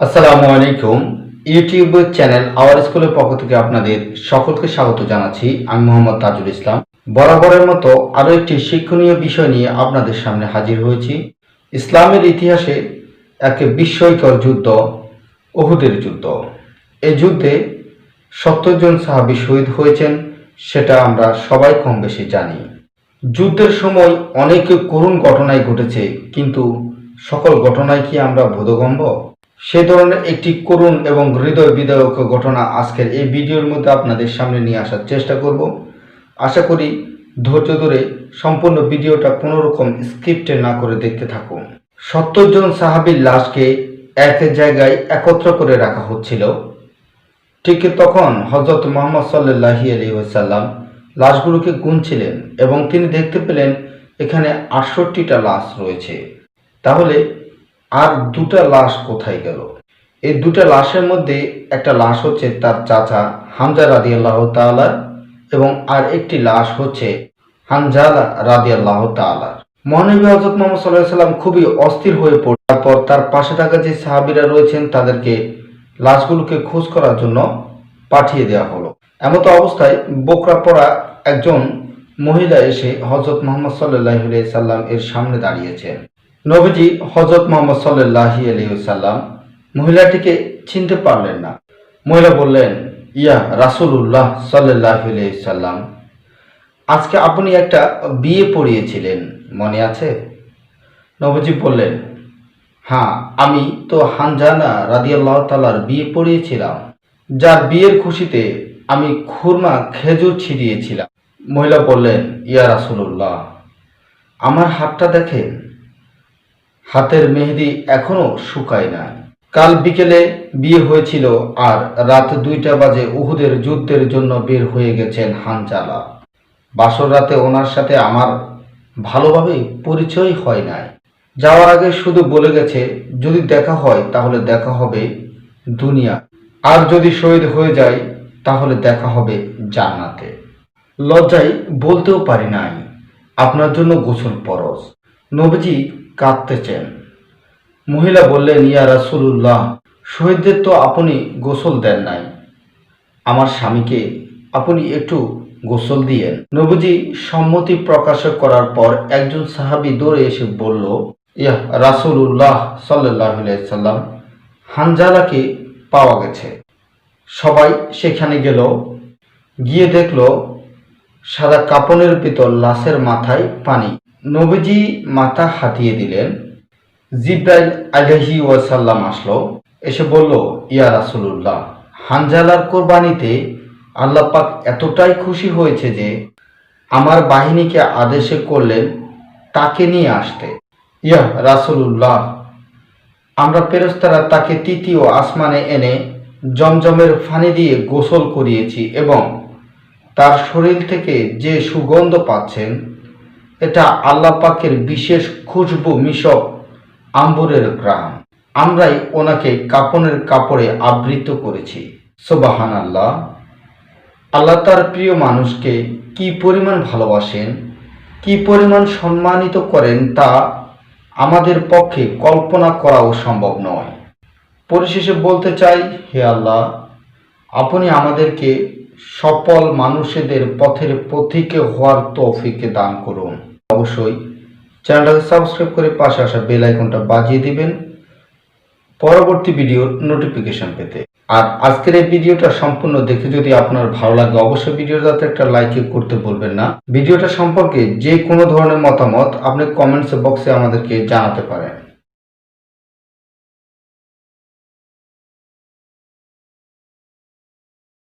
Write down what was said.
আসসালামু আলাইকুম। YouTube channel hour স্কুলের পক্ষ থেকে আপনাদের সকলকে স্বাগত জানাচ্ছি। আমি মোহাম্মদ তাজুল ইসলাম। বরাবরের মতো আরও একটি শিক্ষণীয় বিষয় নিয়ে আপনাদের সামনে হাজির হয়েছি। ইসলামের ইতিহাসে এক বিস্ময়কর যুদ্ধ, উহুদের যুদ্ধ। এই যুদ্ধে 70 জন সাহাবী শহীদ হয়েছেন, সেটা আমরা সবাই কম বেশি জানি। যুদ্ধের সময় অনেক করুণ ঘটনাই ঘটেছে, কিন্তু সকল ঘটনায় কি আমরা বোধগম্য? সে ধরনের একটি করুণ এবং হৃদয় বিদারক ঘটনা আজকের এই ভিডিওর মধ্যে আপনাদের সামনে নিয়ে আসার চেষ্টা করব। আশা করি ধৈর্য ধরে সম্পূর্ণ ভিডিওটা কোনো রকম স্ক্রিপ্টে না করে দেখতে থাকুন। 70 জন সাহাবীর লাশকে এক জায়গায় একত্র করে রাখা হচ্ছিল। ঠিক তখন হযরত মুহাম্মদ সাল্লাল্লাহু আলাইহি ওয়াসাল্লাম লাশগুলোকে গুনছিলেন এবং তিনি দেখতে পেলেন এখানে 68টা লাশ রয়েছে। তাহলে আর দুটা লাশ কোথায় গেল? এই দুটা লাশের মধ্যে একটা লাশ হচ্ছে তার চাচা হামজা রাদিয়াল্লাহু তাআলা এবং আর একটি লাশ হচ্ছে হানজালা রাদিয়াল্লাহু তাআলা। মহানবী হযরত মুহাম্মদ সাল্লাল্লাহু আলাইহি ওয়াসাল্লাম খুবই অস্থির হয়ে পড়লেন। তারপর তার পাশে থাকা যে সাহাবীরা রয়েছেন তাদেরকে লাশগুলোকে খোঁজ করার জন্য পাঠিয়ে দেওয়া হলো। এমতো অবস্থায় বোকরা পরা একজন মহিলা এসে হযরত মুহাম্মদ সাল্লাল্লাহু আলাইহি ওয়াসাল্লাম এর সামনে দাঁড়িয়েছেন। নবীজি হযরত মুহাম্মদ সাল্লাল্লাহু আলাইহি ওয়াসাল্লাম মহিলাটিকে চিনতে পারলেন না। মহিলা বললেন, ইয়া রাসূলুল্লাহ সাল্লাল্লাহু আলাইহি ওয়াসাল্লাম, আজকে আপনি একটা বিয়ে পড়িয়েছিলেন, মনে আছে? নবীজি বললেন, হ্যাঁ, আমি তো হানজালা রাদিয়াল্লাহু তাআলার বিয়ে পড়িয়েছিলাম, যার বিয়ের খুশিতে আমি খুরমা খেজুর ছিটিয়েছিলাম। মহিলা বললেন, ইয়া রাসূলুল্লাহ, আমার হাতটা দেখেন, হাতের মেহেদি এখনো শুকায় নাই। কাল বিকেলে বিয়ে হয়েছিল আর রাত 2টা বাজে উহুদের যুদ্ধের জন্য বের হয়ে গেছেন হানজালা। বাসর রাতে ওনার সাথে আমার ভালোভাবে পরিচয় হয় নাই। যাওয়ার আগে শুধু বলে গেছে যদি দেখা হয় তাহলে দেখা হবে দুনিয়া, আর যদি শহীদ হয়ে যায় তাহলে দেখা হবে জান্নাতে। লজ্জায় বলতেও পারি নাই আপনার জন্য গোসল ফরজ। নবীজি কাঁদতেছেন। মহিলা বললেন, ইয়া রাসূলুল্লাহ, শহীদদের তো আপনি গোসল দেন নাই, আমার স্বামীকে আপনি একটু গোসল দিয়েন। নবীজি সম্মতি প্রকাশ করার পর একজন সাহাবী দৌড়ে এসে বলল, ইয়া রাসূলুল্লাহ সাল্লাল্লাহু আলাইহি ওয়াসাল্লাম, হানজালাকে পাওয়া গেছে। সবাই সেখানে গেল, গিয়ে দেখল সাদা কাপড়ের ভিতর লাশের মাথায় পানি। নবীজি মাথা হাতিয়ে দিলেন। জিব্রাইল আলাইহি ওয়াসাল্লাম আসলো, এসে বলল, ইয়া রাসূলুল্লাহ, হানজালার কোরবানিতে আল্লাহ পাক এতটাই খুশি হয়েছে যে আমার বাহিনীকে আদেশ করলেন তাকে নিয়ে আসতে। ইয়া রাসূলুল্লাহ, আমরা ফেরেশতারা তাকে তৃতীয় আসমানে এনে জমজমের পানি দিয়ে গোসল করিয়েছি এবং তার শরীর থেকে যে সুগন্ধ পাচ্ছেন এটা আল্লাহ পাকের বিশেষ খুশবু মিশক আম্বরের ঘ্রাণ। আমরাই ওনাকে কাফনের কাপড়ে আবৃত করেছি। সুবহানাল্লাহ। আল্লাহ তার প্রিয় মানুষকে কি পরিমাণ ভালোবাসেন, কি পরিমাণ সম্মানিত করেন তা আমাদের পক্ষে কল্পনা করাও সম্ভব নয়। পরিশেষে বলতে চাই, হে আল্লাহ, আপনি আমাদেরকে সফল মানুষদের পথের পথিক হওয়ার তৌফিক দান করুন। অবশ্যই চ্যানেলটাকে সাবস্ক্রাইব করে পাশে আসা বেল আইকনটা বাজিয়ে দিবেন পরবর্তী ভিডিওর নোটিফিকেশন পেতে। আর আজকের এই ভিডিওটা সম্পূর্ণ দেখে যদি আপনার ভালো লাগে অবশ্যই ভিডিওটাতে একটা লাইক করতে বলবেন না। ভিডিওটা সম্পর্কে যে কোনো ধরনের মতামত আপনি কমেন্টস বক্সে আমাদেরকে জানাতে পারেন।